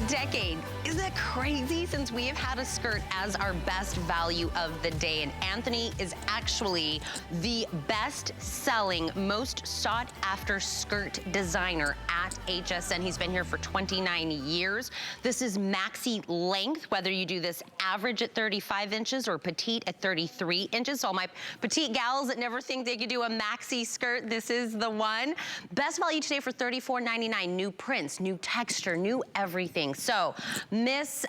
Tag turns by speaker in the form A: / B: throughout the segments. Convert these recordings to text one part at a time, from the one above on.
A: decade. Isn't that crazy? Since we have had a skirt as our best value of the day, and Antthony is actually the best-selling, most sought-after skirt designer at HSN. He's been here for 29 years. This is maxi length, whether you do this average at 35 inches or petite at 33 inches. So all my petite gals that never think they could do a maxi skirt, this is the one. Best value today for $34.99. New prints, new texture, new everything. So, Miss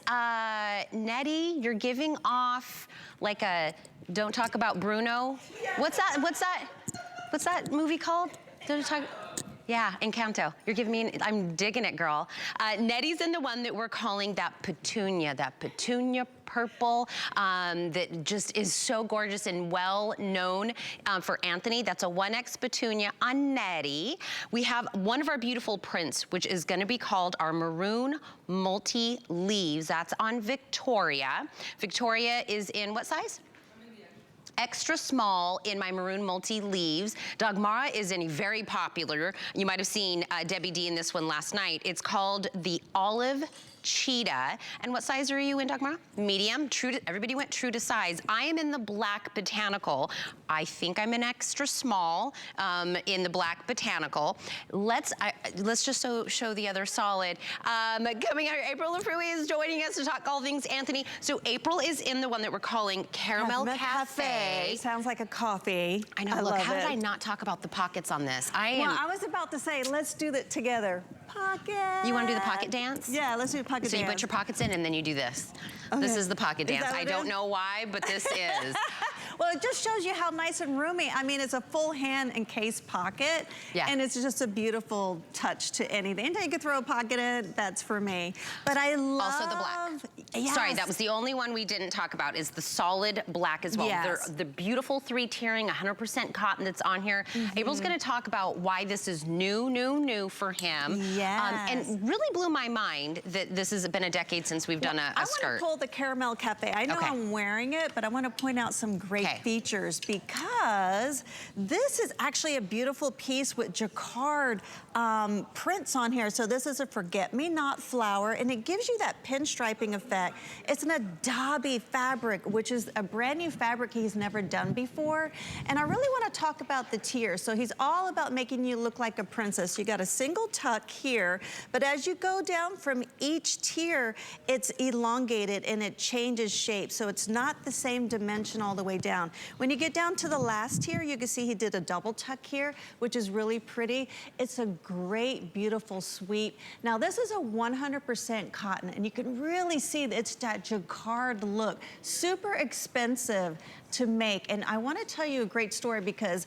A: Nettie, you're giving off like a Don't Talk About Bruno. What's that movie called? Don't Talk. Yeah, Encanto. You're giving me, I'm digging it, girl. Nettie's in the one that we're calling that petunia purple that just is so gorgeous and well known for Antthony. That's a 1X petunia on Nettie. We have one of our beautiful prints, which is gonna be called our maroon multi-leaves. That's on Victoria. Victoria is in what size? Extra small in my maroon multi-leaves. Dagmara is in very popular. You might have seen Debbie D in this one last night. It's called the Olive Cheetah. And what size are you in, Dagmara? Medium. True to, everybody went true to size. I am in the black botanical. I think I'm an extra small in the black botanical. Let's just show the other solid. Coming out, April Lafrui is joining us to talk all things Antthony. So April is in the one that we're calling Caramel Cafe.
B: Sounds like a coffee.
A: I know. Look, how did I not talk about the pockets on this?
B: Well, I was about to say, let's do that together. Pocket.
A: You want to do the pocket dance?
B: Yeah, let's do the pocket dance.
A: So you put your pockets in and then you do this. Okay. This is the pocket dance. I don't know why, but this is.
B: Well, it just shows you how nice and roomy. I mean, it's a full hand encased pocket. Yeah. And it's just a beautiful touch to anything. Anytime you can throw a pocket in, that's for me. But I love...
A: Also the black. Yes. Sorry, that was the only one we didn't talk about is the solid black as well.
B: Yes.
A: The beautiful three-tiering, 100% cotton that's on here. April's gonna talk about why this is new for him.
B: Yes.
A: And really blew my mind that this has been a decade since we've done a skirt.
B: I want to pull the Caramel Cafe. I know I'm wearing it, but I want to point out some great features because this is actually a beautiful piece with jacquard prints on here. So this is a forget-me-not flower, and it gives you that pinstriping effect. It's an dobby fabric, which is a brand new fabric he's never done before. And I really want to talk about the tiers. So he's all about making you look like a princess. You got a single tuck here, but as you go down from each tier, it's elongated and it changes shape. So it's not the same dimension all the way down. When you get down to the last tier, you can see he did a double tuck here, which is really pretty. It's a great, beautiful sweep. Now this is a 100% cotton, and you can really see that it's that jacquard look. Super expensive to make. And I want to tell you a great story because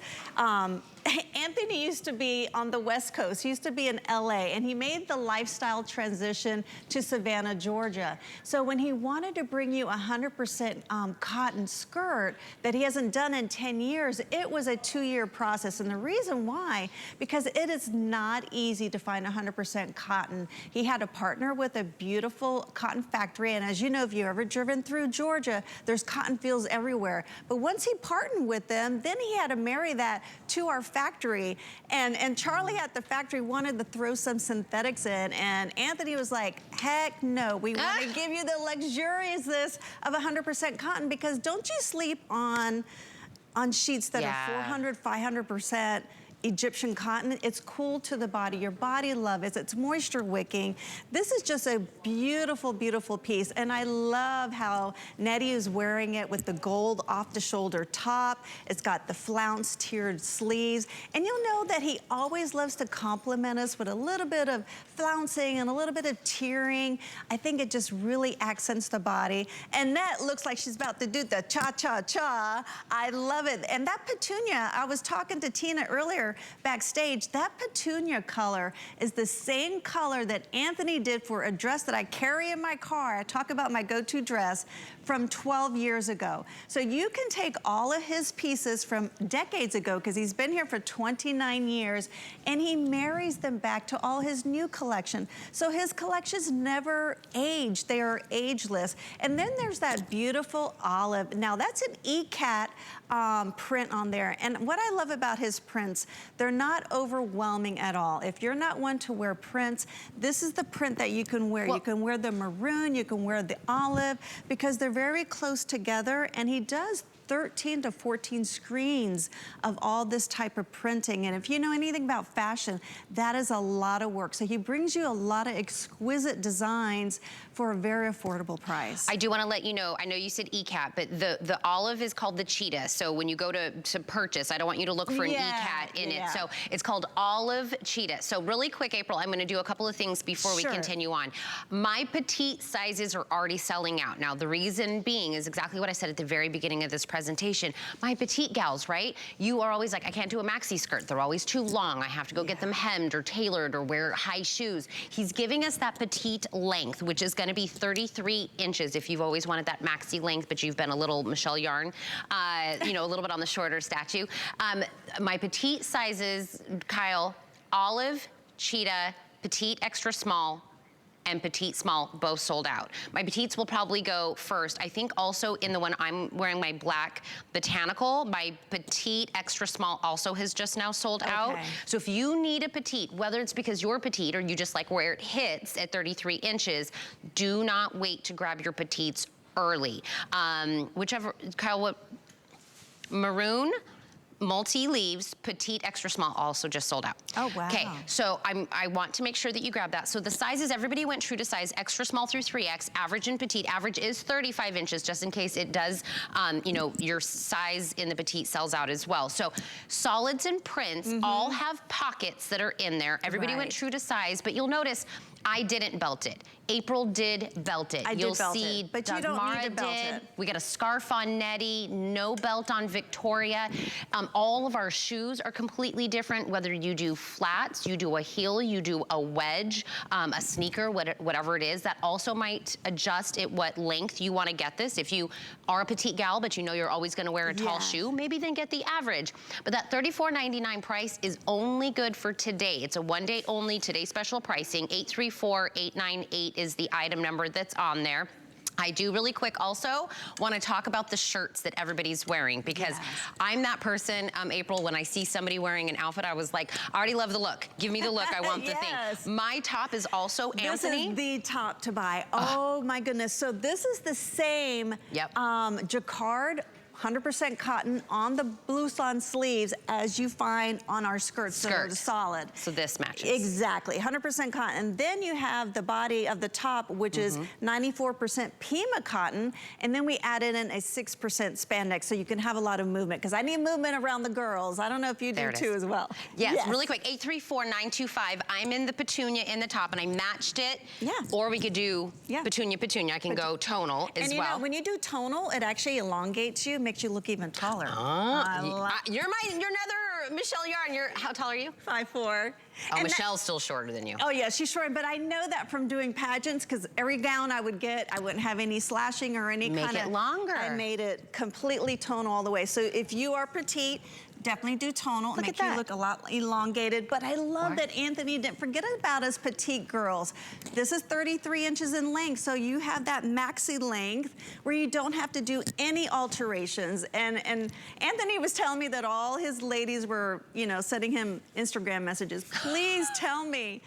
B: Antthony used to be on the West Coast. He used to be in LA, and he made the lifestyle transition to Savannah, Georgia. So when he wanted to bring you a 100% cotton skirt that he hasn't done in 10 years, it was a 2-year process. And the reason why, because it is not easy to find 100% cotton. He had to partner with a beautiful cotton factory. And as you know, if you've ever driven through Georgia, there's cotton fields everywhere. But once he partnered with them, then he had to marry that to our factory. And Charlie at the factory wanted to throw some synthetics in, and Antthony was like, heck no, we want to give you the luxuriousness of 100% cotton, because don't you sleep on sheets that are 400, 500% Egyptian cotton. It's cool to the body. Your body loves it. It's moisture wicking. This is just a beautiful, beautiful piece. And I love how Nettie is wearing it with the gold off the shoulder top. It's got the flounce tiered sleeves. And you'll know that he always loves to compliment us with a little bit of flouncing and a little bit of tiering. I think it just really accents the body. And Net looks like she's about to do the cha-cha-cha. I love it. And that petunia, I was talking to Tina earlier backstage, that petunia color is the same color that Antthony did for a dress that I carry in my car. I talk about my go-to dress from 12 years ago. So you can take all of his pieces from decades ago, because he's been here for 29 years, and he marries them back to all his new collection. So his collections never age. They are ageless. And then there's that beautiful olive. Now that's an ECAT print on there. And what I love about his prints, They're not overwhelming at all. If you're not one to wear prints, this is the print that you can wear. Well, you can wear the maroon, you can wear the olive, because they're very close together, and he does 13 to 14 screens of all this type of printing. And if you know anything about fashion, that is a lot of work. So he brings you a lot of exquisite designs for a very affordable price.
A: I do want to let you know, I know you said ECAT, but the olive is called the cheetah. So when you go to purchase, I don't want you to look for an ECAT in it. So it's called olive cheetah. So really quick, April, I'm going to do a couple of things before we continue on. My petite sizes are already selling out. Now, the reason being is exactly what I said at the very beginning of this presentation. My petite gals, right? You are always like, I can't do a maxi skirt. They're always too long. I have to go get them hemmed or tailored or wear high shoes. He's giving us that petite length, which is going to be 33 inches if you've always wanted that maxi length, but you've been a little Michelle Yarn, you know, a little bit on the shorter statue. My petite sizes, Kyle, olive, cheetah, petite extra small, and petite small both sold out. My petites will probably go first. I think also in the one I'm wearing, my black botanical, my petite extra small also has just now sold out. So if you need a petite, whether it's because you're petite or you just like where it hits at 33 inches, do not wait to grab your petites early. Whichever, Kyle, what, maroon, multi-leaves, petite extra small also just sold out.
B: Oh, wow.
A: Okay, so I want to make sure that you grab that. So the sizes, everybody went true to size, extra small through 3X, average and petite. Average is 35 inches, just in case it does, you know, your size in the petite sells out as well. So solids and prints all have pockets that are in there. Everybody went true to size, but you'll notice I didn't belt it. April did belt it.
B: You'll see,
A: but you don't need to belt it. We got a scarf on Nettie, no belt on Victoria. All of our shoes are completely different, whether you do flats, you do a heel, you do a wedge, a sneaker, whatever it is. That also might adjust at what length you want to get this. If you are a petite gal, but you know you're always going to wear a tall shoe, maybe then get the average. But that $34.99 price is only good for today. It's a one-day only, today special pricing. 834-898 is the item number that's on there. I do really quick also want to talk about the shirts that everybody's wearing, because I'm that person, April, when I see somebody wearing an outfit, I was like, I already love the look. Give me the look, I want the thing. My top is also Antthony.
B: This is the top to buy. Oh my goodness. So this is the same jacquard, 100% cotton on the blouson sleeves as you find on our skirts. So they're solid. So
A: this matches.
B: Exactly, 100% cotton. And then you have the body of the top, which is 94% Pima cotton. And then we added in a 6% spandex, so you can have a lot of movement, because I need movement around the girls. I don't know if you do too as well.
A: Yes, really quick, 834-925. I'm in the petunia in the top, and I matched it. Or we could do petunia. I can go tonal as well. And you know,
B: when you do tonal, it actually elongates you, makes you look even taller.
A: You're another Michelle Yarn. How tall are you?
B: 5'4".
A: Oh, and Michelle's still shorter than you.
B: Oh yeah, she's short, but I know that from doing pageants, because every gown I would get, I wouldn't have any slashing or any kind of...
A: Make it longer.
B: I made it completely tonal all the way. So if you are petite, definitely do tonal. It makes you look a lot elongated. But I love that Antthony didn't forget about us petite girls. This is 33 inches in length, so you have that maxi length where you don't have to do any alterations. And Antthony was telling me that all his ladies were, you know, sending him Instagram messages. Please tell me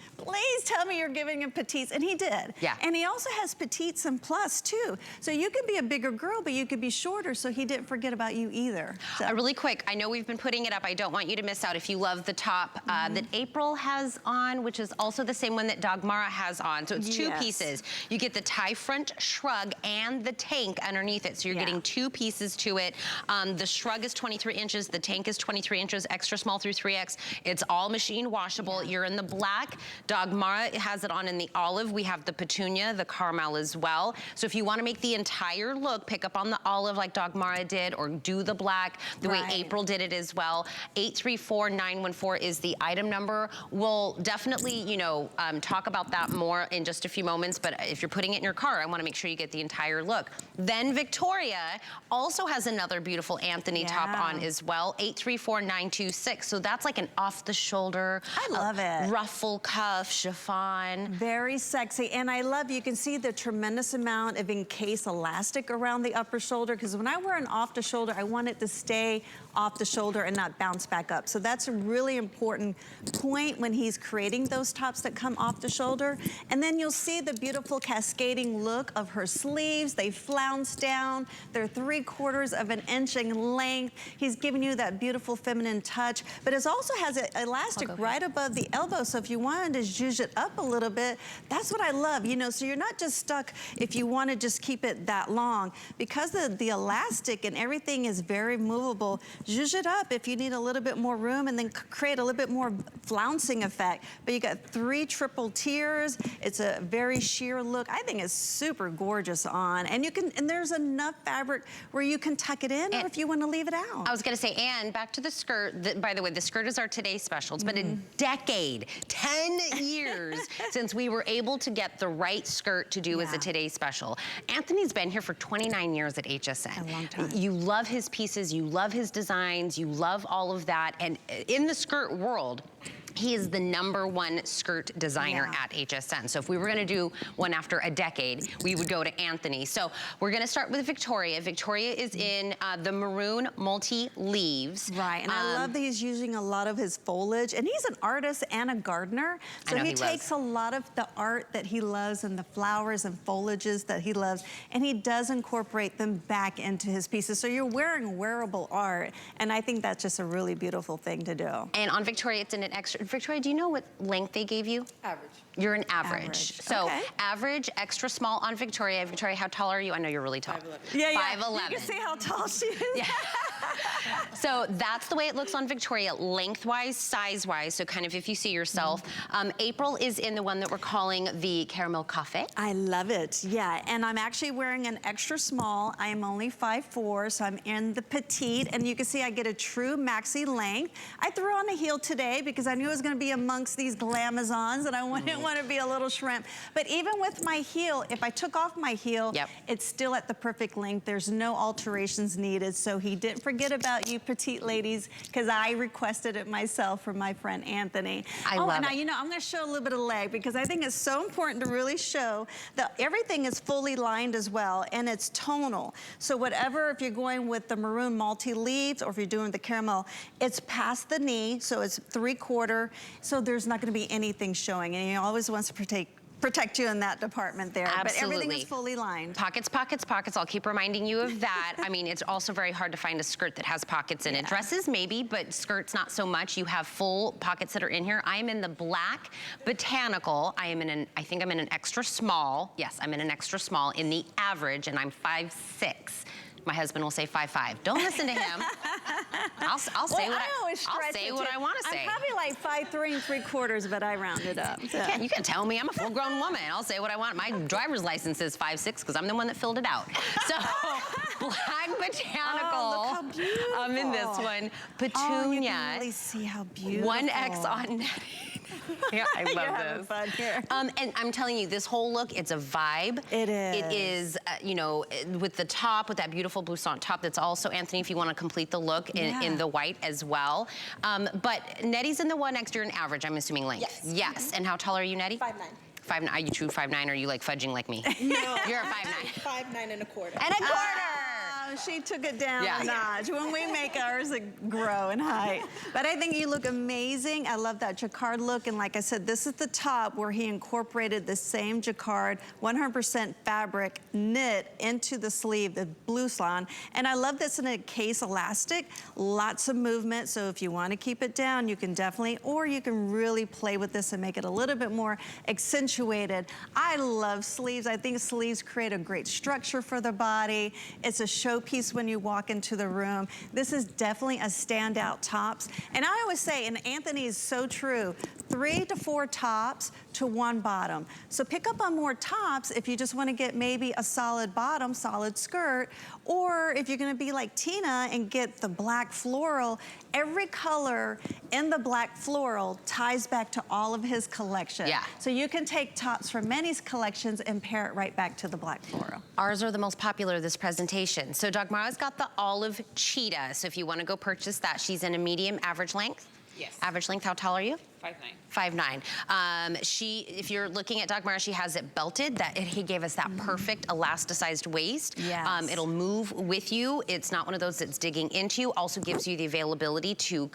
B: you're giving him petites. And he did. And he also has petites and plus too. So you could be a bigger girl, but you could be shorter, so he didn't forget about you either. So.
A: Really quick, I know we've been putting it up. I don't want you to miss out if you love the top that April has on, which is also the same one that Dagmara has on. So it's two pieces. You get the tie front shrug and the tank underneath it. So you're getting two pieces to it. The shrug is 23 inches. The tank is 23 inches, extra small through 3X. It's all machine washable. You're in the black. Dagmara has it on in the olive. We have the petunia, the caramel as well. So if you want to make the entire look, pick up on the olive like Dagmara did, or do the black the way April did it as well. 834-914 is the item number. We'll definitely, you know, talk about that more in just a few moments, but if you're putting it in your car, I want to make sure you get the entire look. Then Victoria also has another beautiful Antthony top on as well. 834-926. So that's like an off-the-shoulder,
B: I love it.
A: Ruffle cuff, chiffon.
B: Very sexy. And I love, you can see the tremendous amount of encased elastic around the upper shoulder, because when I wear an off-the-shoulder, I want it to stay off the shoulder and not bounce back up. So that's a really important point when he's creating those tops that come off the shoulder. And then you'll see the beautiful cascading look of her sleeves. They flounce down. They're 3/4 of an inch in length. He's giving you that beautiful feminine touch, but it also has an elastic right above the elbow. So if you wanted to zhuzh it up a little bit, that's what I love, you know, so you're not just stuck if you want to just keep it that long. Because the elastic and everything is very movable, zhuzh it up if you need a little bit more room and then create a little bit more flouncing effect. But you got 3 triple tiers. It's a very sheer look. I think it's super gorgeous on. And you can, and there's enough fabric where you can tuck it in, or if you want to leave it out.
A: I was gonna say, and back to the skirt, by the way, the skirt is our today's special. It's been a decade, 10 years since we were able to get the right skirt to do as a today's special. Anthony's been here for 29 years at HSN.
B: A long time.
A: You love his pieces, you love his designs, you love all of that. And in the skirt world, he is the #1 skirt designer at HSN. So if we were gonna do one after a decade, we would go to Anthony. So we're gonna start with Victoria. Victoria is in the maroon multi-leaves.
B: Right, and I love that he's using a lot of his foliage, and he's an artist and a gardener. So he takes a lot of the art that he loves and the flowers and foliages that he loves, and he does incorporate them back into his pieces. So you're wearing wearable art, and I think that's just a really beautiful thing to do.
A: And on Victoria, it's in an extra, Victoria, do you know what length they gave you?
C: Average.
A: You're an average. So average, extra small on Victoria. Victoria, how tall are you? I know you're really tall.
C: 5'11".
B: Yeah,
A: 5'11".
B: You can see how tall she is.
A: Yeah. So that's the way it looks on Victoria, lengthwise, size-wise, so kind of if you see yourself. April is in the one that we're calling the Caramel Cafe.
B: I love it, yeah. And I'm actually wearing an extra small. I am only 5'4", so I'm in the petite, and you can see I get a true maxi length. I threw on a heel today because I knew it was gonna be amongst these glamazons, and I wouldn't want to be a little shrimp. But even with my heel, if I took off my heel, it's still at the perfect length. There's no alterations needed, so he didn't forget about you petite ladies, because I requested it myself from my friend Anthony.
A: I love
B: now,
A: it.
B: you know, I'm gonna show a little bit of leg, because I think it's so important to really show that everything is fully lined as well, and it's tonal. So whatever, if you're going with the maroon multi-leaves, or if you're doing the caramel, it's past the knee, so it's 3/4, so there's not gonna be anything showing, and he always wants to protect you in that department there.
A: Absolutely.
B: But everything is fully lined.
A: Pockets, pockets, pockets. I'll keep reminding you of that. I mean, it's also very hard to find a skirt that has pockets in it. Dresses, maybe, but skirts, not so much. You have full pockets that are in here. I am in the black botanical. I am in an, I think I'm in an extra small. Yes, I'm in an extra small in the average, and I'm 5'6". My husband will say 5'5". Don't listen to him. I'll say what I want to say.
B: I'm probably like 5'3 3/4", but I round it up. So.
A: You can tell me I'm a full-grown woman. I'll say what I want. My driver's license is 5'6" because I'm the one that filled it out. So black botanical.
B: Oh, look how beautiful.
A: I'm in this one. Petunia.
B: Oh, you can really see how beautiful.
A: 1X on netting. Yeah, I love
B: You're having fun here.
A: And I'm telling you, this whole look, it's a vibe.
B: It is.
A: It is, you know, with the top, with that beautiful blouson top that's also, Anthony, if you want to complete the look in the white as well. But Nettie's in the 1X, you're an average, I'm assuming length. Yes. And how tall are you, Nettie?
C: 5'9".
A: 5'9". Are you true 5'9", or are you like fudging like me?
C: No.
A: You're a 5'9".
C: 5'9" and a quarter.
A: And a quarter!
B: She took it down a notch. When we make ours grow in height. But I think you look amazing. I love that jacquard look. And like I said, this is the top where he incorporated the same jacquard, 100% fabric knit into the sleeve, the blouson. And I love this in a case elastic, lots of movement. So if you want to keep it down, you can definitely, or you can really play with this and make it a little bit more accentuated. I love sleeves. I think sleeves create a great structure for the body. It's a showpiece when you walk into the room. This is definitely a standout tops. And I always say, and Anthony is so true, 3 to 4 tops to 1 bottom. So pick up on more tops if you just want to get maybe a solid bottom, solid skirt, or if you're going to be like Tina and get the black floral. Every color in the black floral ties back to all of his collection.
A: Yeah.
B: So you can take tops from many's collections and pair it right back to the black floral.
A: Ours are the most popular this presentation. So Dagmara's got the olive cheetah. So if you want to go purchase that, she's in a medium average length.
C: Yes.
A: Average length, how tall are you? 5'9". If you're looking at Dagmara, she has it belted. He gave us that perfect elasticized waist.
B: Yes.
A: It'll move with you. It's not one of those that's digging into you. Also gives you the availability to,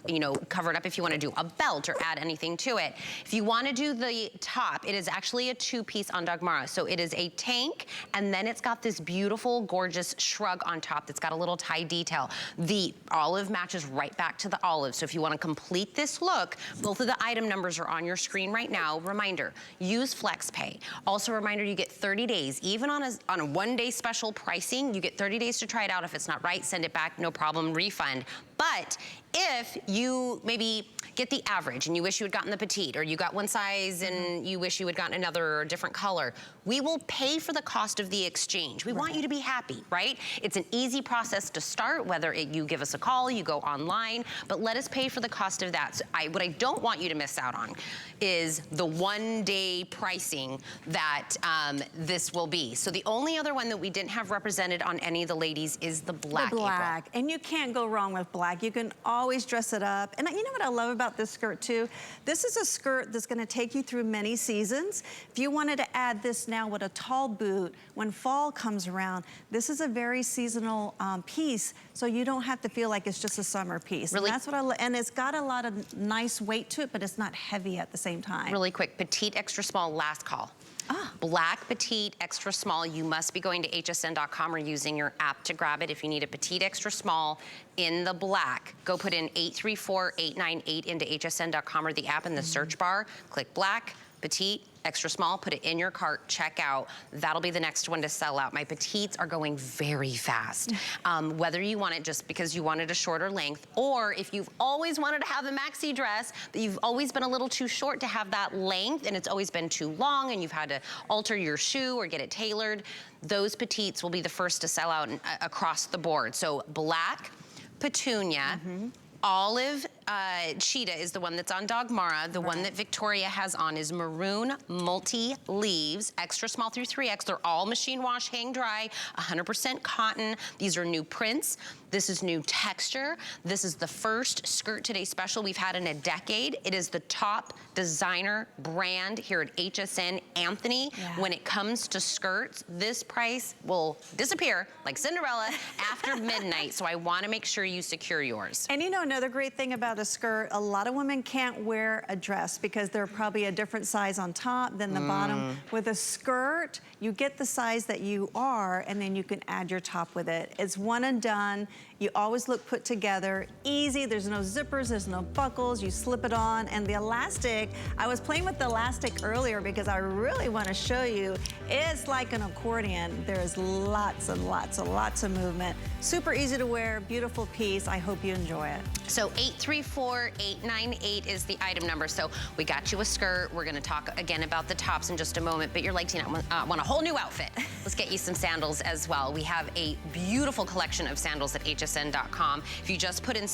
A: cover it up if you want to do a belt or add anything to it. If you want to do the top, it is actually a 2-piece on Dagmara. So it is a tank, and then it's got this beautiful, gorgeous shrug on top that's got a little tie detail. The olive matches right back to the olive. So if you want to complete this look, both of the item numbers are on your screen right now. Reminder, use FlexPay. Also a reminder, you get 30 days. Even on a one-day special pricing, you get 30 days to try it out. If it's not right, send it back, no problem, refund. But if you maybe get the average and you wish you had gotten the petite, or you got one size and you wish you had gotten another or a different color, we will pay for the cost of the exchange. We want you to be happy, right? It's an easy process to start, whether you give us a call, you go online, but let us pay for the cost of that. So what I don't want you to miss out on is the one-day pricing that this will be. So the only other one that we didn't have represented on any of the ladies is the black.
B: The black, and you can't go wrong with black. You can always dress it up. And you know what I love about this skirt too? This is a skirt that's gonna take you through many seasons. If you wanted to add this now with a tall boot, when fall comes around, this is a very seasonal piece, so you don't have to feel like it's just a summer piece.
A: Really?
B: And that's what I love. And it's got a lot of nice weight to it, but it's not heavy at the same time.
A: Really quick, petite, extra small, last call. Black, petite, extra small. You must be going to hsn.com or using your app to grab it. If you need a petite, extra small in the black, go put in 834898 into hsn.com or the app in the search bar. Click black, petite, extra small, put it in your cart, check out. That'll be the next one to sell out. My petites are going very fast. Whether you want it just because you wanted a shorter length, or if you've always wanted to have a maxi dress, but you've always been a little too short to have that length, and it's always been too long, and you've had to alter your shoe or get it tailored, those petites will be the first to sell out across the board. So black, petunia, olive cheetah is the one that's on Dagmara. The one that Victoria has on is maroon multi-leaves, extra small through 3X. They're all machine wash, hang dry, 100% cotton. These are new prints. This is new texture. This is the first Skirt Today special we've had in a decade. It is the top designer brand here at HSN, Antthony. When it comes to skirts, this price will disappear like Cinderella after midnight. So I want to make sure you secure yours.
B: And another great thing about a skirt, a lot of women can't wear a dress because they're probably a different size on top than the bottom. With a skirt, you get the size that you are, and then you can add your top with it. It's one and done. You always look put together, easy. There's no zippers, there's no buckles. You slip it on, and the elastic, I was playing with the elastic earlier because I really want to show you. It's like an accordion. There's lots and lots and lots of movement. Super easy to wear, beautiful piece. I hope you enjoy it.
A: So 834898 is the item number. So we got you a skirt. We're going to talk again about the tops in just a moment, but you're like, Tina, I want a whole new outfit. Let's get you some sandals as well. We have a beautiful collection of sandals at hsn.com. If you just put in sandals,